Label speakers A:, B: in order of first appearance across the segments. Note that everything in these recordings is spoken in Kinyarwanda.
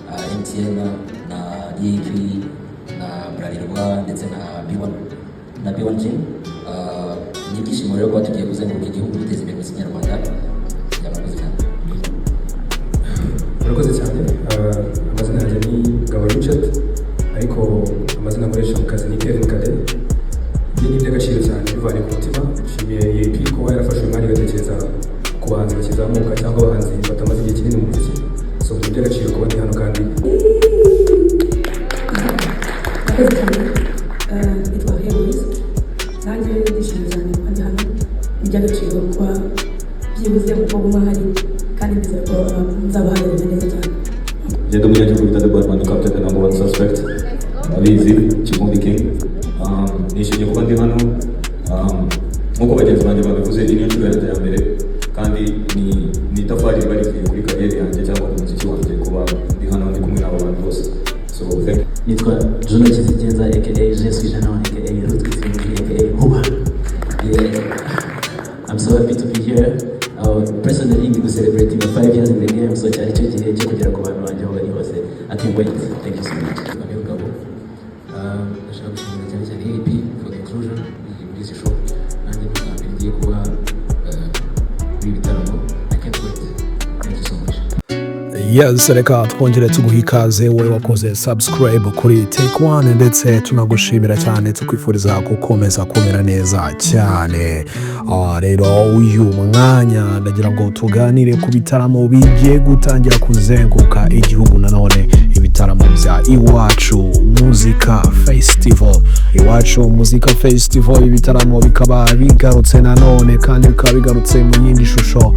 A: na MTN na EAP na Bralirwa ndetse na B1G. Ni ibyishimo rero kuba tugiye kuzenguruka igihugu duteza imbere muzika nyarwanda. Yabakoze cyane.
B: Murakoze cyane. Amazina yanjye ni Gabo Richard, ariko amazina nkoresha mu kazi ni Kevin Kade. Ibyo ni iby'agaciro cyane bivanye ku mutima. Nshimiye EAP kuba yarafashe umwanya ugatekereza ku bahanzi bakizamuka cyangwa abahanzi batamaze igihe kinini mu muziki. So ni iby'agaciro kuba ndi hano kandi
C: nanjye ndishimye cyane kuba ndi hano. Ni iby'agaciro kuba byibuze kuko guma hari kandi bizera ko nzabahagararira neza cyane.
D: Genda umunyagihugu bita The Batman Captain the number one suspect abizi Kivumbi King. Nishimiye kuba ndi hano nk'uko bagenzi banjye babivuze. Iyi ni inshuro yanjye ya mbere kandi ni itafari riba rivuye kuri kariyeri yanjye cyangwa ku muziki wanjye kuba ndi hano ndi kumwe n'abo bantu bose. So thank you.
A: Nitwa Juno Kizigenza aka Jesus Ijana aka Rutwi aka Huba. I'm so happy to be here. Personally, we celebrating 5 years in the game, so cyari cyo gihe cyo kugera ku bantu banjye aho bari hose. I can't wait. Thank you so much. Ndashaka gushimira cyane cyane EAP for the inclusion in this show. Nanjye ngiye kuba muri bitaramo. I can't wait. Thank you so much.
E: Yes, reka twongere tuguha ikaze wowe wakoze subscribe kuri Take One, ndetse tunagushimira cyane tukwifuriza gukomeza kumera neza cyane. Rero uyu mwanya ndagira ngo tuganire ku bitaramo bigiye gutangira kuzenguruka igihugu. Nanone ibitaramo bya Iwacu Muzika Festival. Iwacu Muzika Festival, ibitaramo bikaba bigarutse nanone kandi bikaba bigarutse mu yindi shusho,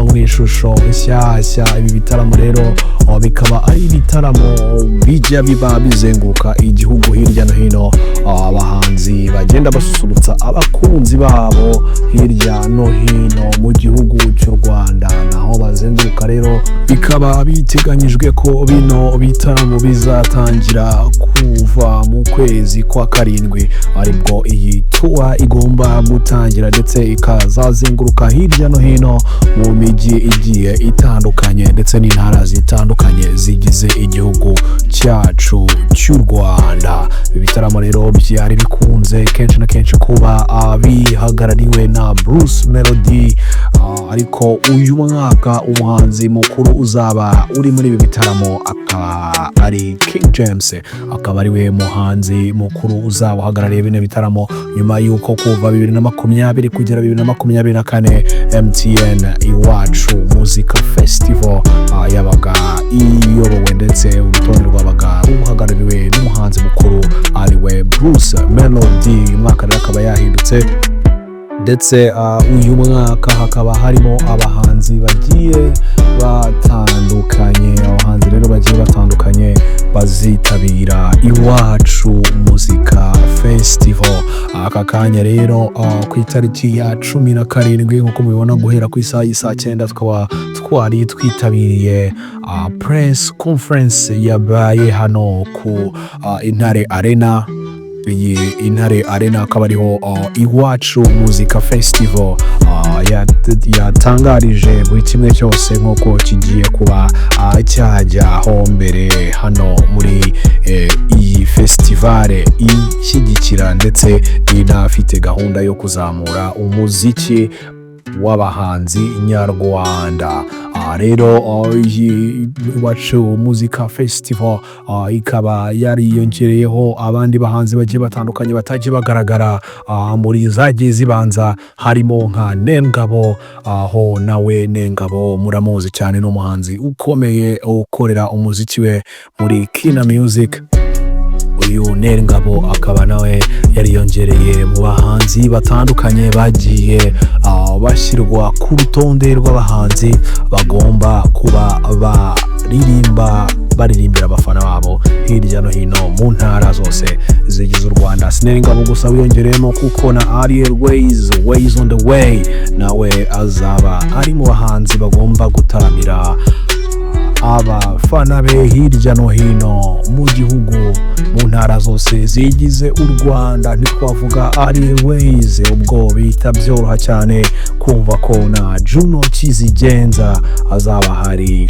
E: mu ishusho nshyashya. Ibi bitaramo rero bikaba ari ibitaramo bijya biba bizenguruka igihugu hirya no hino. Abahanzi bagenda basusurutsa abakunzi babo hirya no hino mu gihugu cy'u Rwanda, naho bazenguruka rero bikaba biteganyijwe ko bino bitaramo bizatangira kuva mu kwezi kwa karindwi, aribwo iyi tour igomba gutangira, ndetse ikazazenguruka hirya no hino mu mijyi igiye itandukanye ndetse n'intara zitandukanye zigize igihugu cyacu cy'u Rwanda. Ibi bitaramo rero byari bikunze kenshi na kenshi kuba bihagarariwe na Bruce Melody, ariko uyu mwaka umuhanzi mukuru uzaba uri muri ibi bitaramo akaba ari King James, akaba ariwe muhanzi mukuru uzaba uhagarariye bino bitaramo nyuma y'uko kuva 2020 kugera 2024 MTN Iwacu Muzika Festival yabaga iyobowe, ndetse urutonde rwabaga ruhagarariwe n'umuhanzi mukuru ariwe Bruce Melody. Umwaka rero akaba yahindutse, ndetse uyu mwaka hakaba harimo abahanzi bagiye batandukanye. Abahanzi rero bagiye batandukanye bazitabira Iwacu Muzika Festival. Aka kanya rero ku itariki ya 17 nk'uko mubibona, guhera ku isaha y'isa 9 tukaba twari twitabiriye press conference yabaye hano ku Intare Arena. Iyi Intare Arena akaba ariho Iwacu Muzika Festival yatangarije buri kimwe cyose nk'uko kigiye kuba cyajyaho mbere hano muri iyi festivale ishyigikira ndetse inafite gahunda yo kuzamura umuziki w'abahanzi nyarwanda. Rero Iwacu Muzika Festival ikaba yariyongereyeho abandi bahanzi bagiye batandukanye batagiye bagaragara muri zagiye zibanza, harimo nka Nengabo. Aho nawe Nengabo muramuzi cyane, n'umuhanzi ukomeye ukorera umuziki we muri Kina Music. Uyu Nengabo akaba nawe yariyongereye mu bahanzi batandukanye bagiye bashyirwa ku rutonde rw'abahanzi bagomba kuba baririmbira abafana babo hirya no hino mu ntara zose zigize u Rwanda. Nengabo gusa wiyongereyemo kuko na Ariel Ways on the way nawe azaba ari mu bahanzi bagomba gutaramira abafana be hirya no hino mu gihugu mu ntara zose zigize u Rwanda. Ntitwavuga Airways ubwo bita byoroha cyane kumva ko na Juno Kizigenza azaba hari,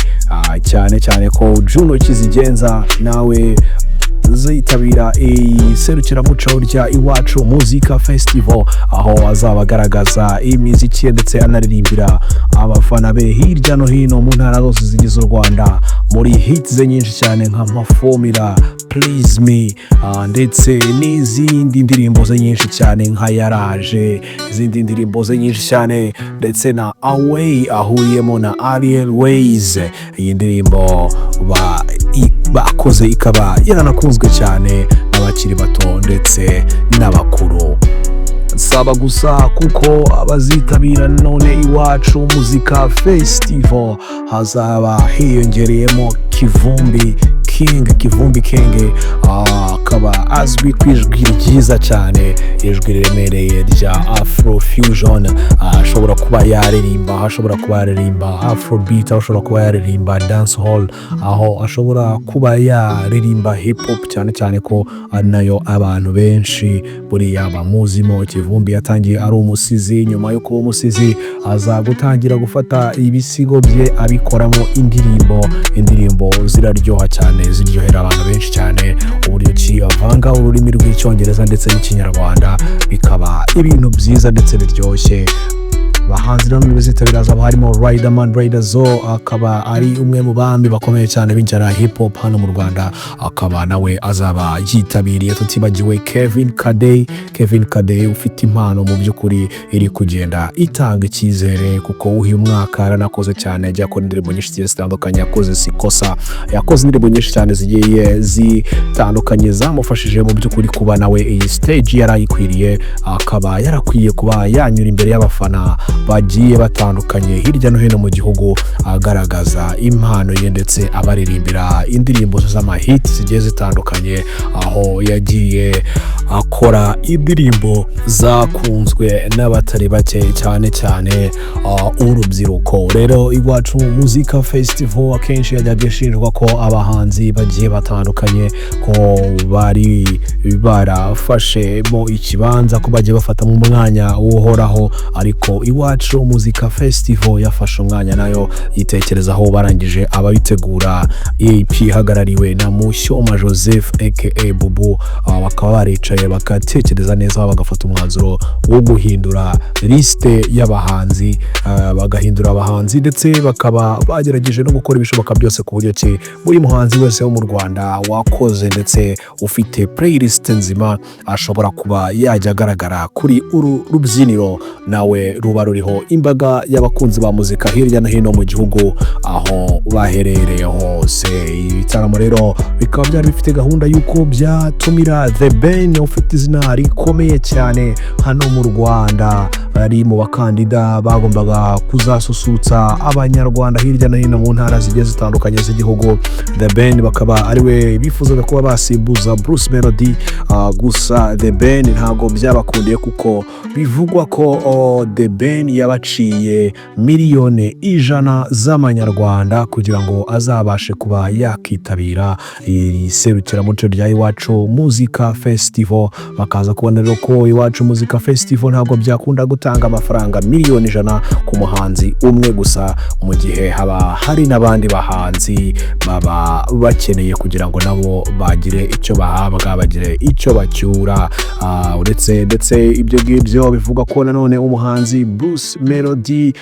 E: cyane cyane ko Juno Kizigenza nawe zitabira iserukiramuco rya Iwacu Muzika Festival, aho azaba agaragaza imiziki ndetse anaririmbira abafana be hirya no hino mu ntara zose zigize u Rwanda muri hits ze nyinshi cyane nka Mafomira, Please Me, ndetse n'izindi ndirimbo ze nyinshi cyane nka Yaraje, izindi ndirimbo ze nyinshi cyane ndetse na Away ahuriyemo na Airways. Iyi ndirimbo bakoze ikaba yaranakunzwe cyane n'abakiri bato ndetse n'abakuru. Saba gusa kuko abazitabira none Iwacu Muzika Festival hazaba hiyongereyemo Kivumbi King, akaba azwi ku ijwi ryiza cyane, ijwi riremereye rya Afrofusion. Ashobora kuba yaririmba, ashobora kuba yaririmba Afrobeat, ashobora kuba yaririmba dancehall, aho ashobora kuba yaririmba hip hop, cyane cyane ko nayo abantu benshi buriya bamuzimo. Kivumbi yatangiye ari umusizi, nyuma yo kuba umusizi aza gutangira gufata ibisigo bye abikoramo indirimbo ziraryoha cyane, ziryohera abantu benshi cyane, uburyo ki avanga ururimi rw'icyongereza ndetse n'ikinyarwanda bikaba ibintu byiza ndetse biryoshye. Abahanzi nabo bizitabira hazaba harimo Riderman Zo, akaba ari umwe mu bami bakomeye cyane b'injyana hip hop hano mu Rwanda, akaba nawe azaba yitabiriye. Tutibagiwe Kevin Kadey ufite impano mu by'ukuri iri kugenda itanga icyizere, kuko uyu mwaka yaranakoze cyane, ajya akora indirimbo nyinshi zitandukanye, yakoze Sikosa, yakoze indirimbo nyinshi cyane zigiye zitandukanye zamufashije mu by'ukuri kuba nawe iyi stage yarayikwiriye, akaba yarakwiye kuba yanyura imbere y'abafana bagiye batandukanye hirya no hino mu gihugu, agaragaza impano ye ndetse abaririmbira indirimbo z'amahit zigiye zitandukanye, aho yagiye akora indirimbo zakunzwe n'abatari bake, cyane urubyiruko. Rero Iwacu Muzika Festival akenshi yajyaga ishinjwa ko abahanzi bagiye batandukanye ko bari barafashemo ikibanza, ko bagiye bafata mu mwanya uhoraho, ariko Iwacu Muzika Festival yafashe umwanya nayo yitekerezaho. Barangije ababitegura EP ihagarariwe na Mushyoma Joseph aka Bubu, bakaba baricaye bakatekereza neza, bagafata umwanzuro wo guhindura liste y'abahanzi, bagahindura abahanzi ndetse bakaba bagerageje no gukora ibishoboka byose ku buryo ki buri muhanzi wese wo mu Rwanda wakoze ndetse ufite playlist nzima ashobora kuba yajya agaragara kuri uru rubyiniro, nawe ruba ruriho imbaga y'abakunzi ba muzika hirya no hino mu gihugu aho baherereye hose. Ibitaramo rero bikaba byari bifite gahunda y'uko byatumira The Ben ufite izina rikomeye cyane hano mu Rwanda, bari mu bakandida bagombaga kuzasusurutsa abanyarwanda hirya no hino mu ntara zigiye zitandukanye z'igihugu. The Ben bakaba ariwe bifuzaga kuba basimbuza Bruce Melody, gusa The Ben ntago byabakundiye kuko bivugwa ko The Ben yabaciye miliyoni 100 z'amanyarwanda kugira ngo azabashe kuba yakitabira iri serukiramuco rya Iwacu Muzika Festival. Bakaza kubona rero ko Iwacu Muzika Festival ntabwo byakunda gutanga amafaranga miliyoni 100 ku muhanzi umwe gusa, mu gihe haba hari n'abandi bahanzi baba bakeneye kugira ngo nabo bagire icyo bahabwa, bagire icyo bacyura. Ndetse ibyo ngibyo bivuga ko nanone umuhanzi Bruce Melody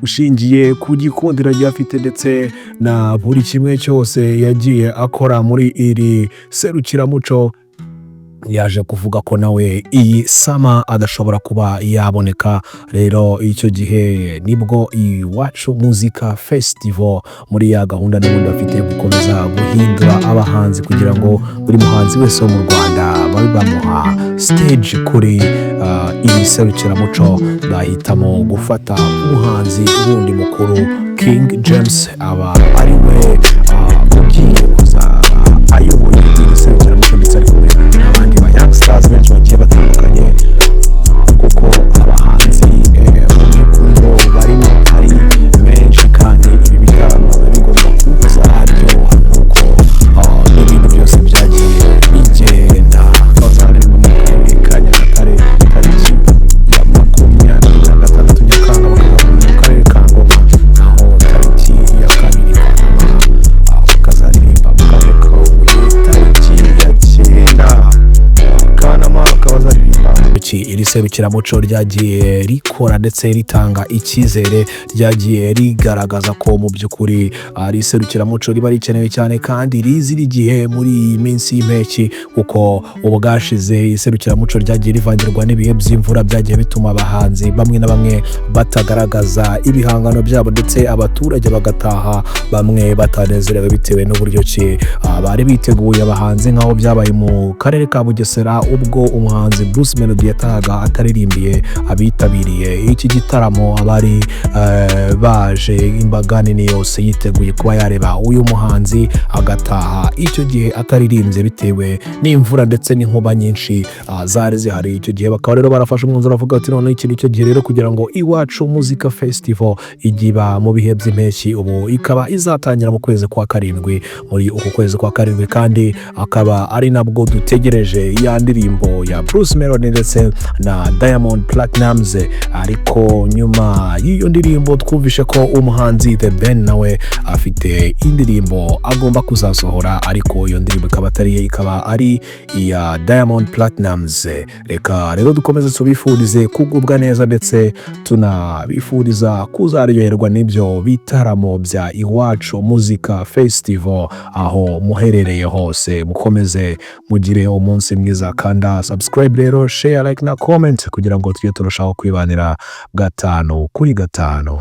E: ushingiye ku gikundiro afite ndetse na buri kimwe cyose yagiye akora muri iri serukiramuco, yaje kuvuga ko nawe iyi sama adashobora kuba yaboneka. Rero icyo gihe nibwo Iwacu Muzika Festival muri ya gahunda n'ubundi bafite gukomeza guhindura abahanzi kugira ngo buri muhanzi wese wo mu Rwanda babe bamuha stage kuri iri serukiramuco. Bahitamo gufata umuhanzi wundi mukuru King James, aba ari we ugiye kuza ayoboye iri serukiramuco ndetse ari kumwe n'abandi ba youngsters benshi bagiye batandukanye, kuko abahanzi mu barimo ari benshi kandi ibi bitaramo bigomba kuza iserukiramuco ryagiye rikora ndetse ritanga icyizere, ryagiye rigaragaza ko mu by'ukuri ari iserukiramuco riba rikenewe cyane kandi rizira igihe muri iyi minsi y'impeshyi, kuko ubwashize iserukiramuco ryagiye rivangirwa n'ibihe by'imvura byagiye bituma abahanzi bamwe na bamwe batagaragaza ibihangano byabo ndetse abaturage bagataha bamwe batanezerewe bitewe n'uburyo ki bari biteguye abahanzi, nk'aho byabaye mu karere ka Bugesera ubwo umuhanzi Bruce Melody yatahaga ataririmbiye abitabiriye iki gitaramo, abari baje imbaga nini yose yiteguye kuba yareba uyu muhanzi agataha icyo gihe ataririmbye bitewe n'imvura ndetse n'inkuba nyinshi zari zihari icyo gihe. Bakaba rero barafashe umwanzuro bavuga ati none iki nicyo gihe rero kugira ngo Iwacu Muzika Festival igiba mu bihe by'impeshyi, ubu ikaba izatangira mu kwezi kwa karindwi, muri uku kwezi kwa karindwi kandi akaba ari nabwo dutegereje ya ndirimbo ya Bruce Melody ndetse na Diamond Platnumz. Ariko nyuma y'iyo ndirimbo twumvishe ko umuhanzi The Ben nawe afite indirimbo agomba kuzasohora, ariko iyo ndirimbo ikaba atari ye, ikaba ari iya Diamond Platnumz. Reka rero dukomeze tubifurize kugubwa neza ndetse tunabifuriza kuzaryoherwa n'ibyo bitaramo bya Iwacu Muzika Festival aho muherereye hose. Mukomeze mugire umunsi mwiza, kanda subscribe rero, share, like na comment kugira ngo tujye turushaho kwibanira gatanu kuri gatanu.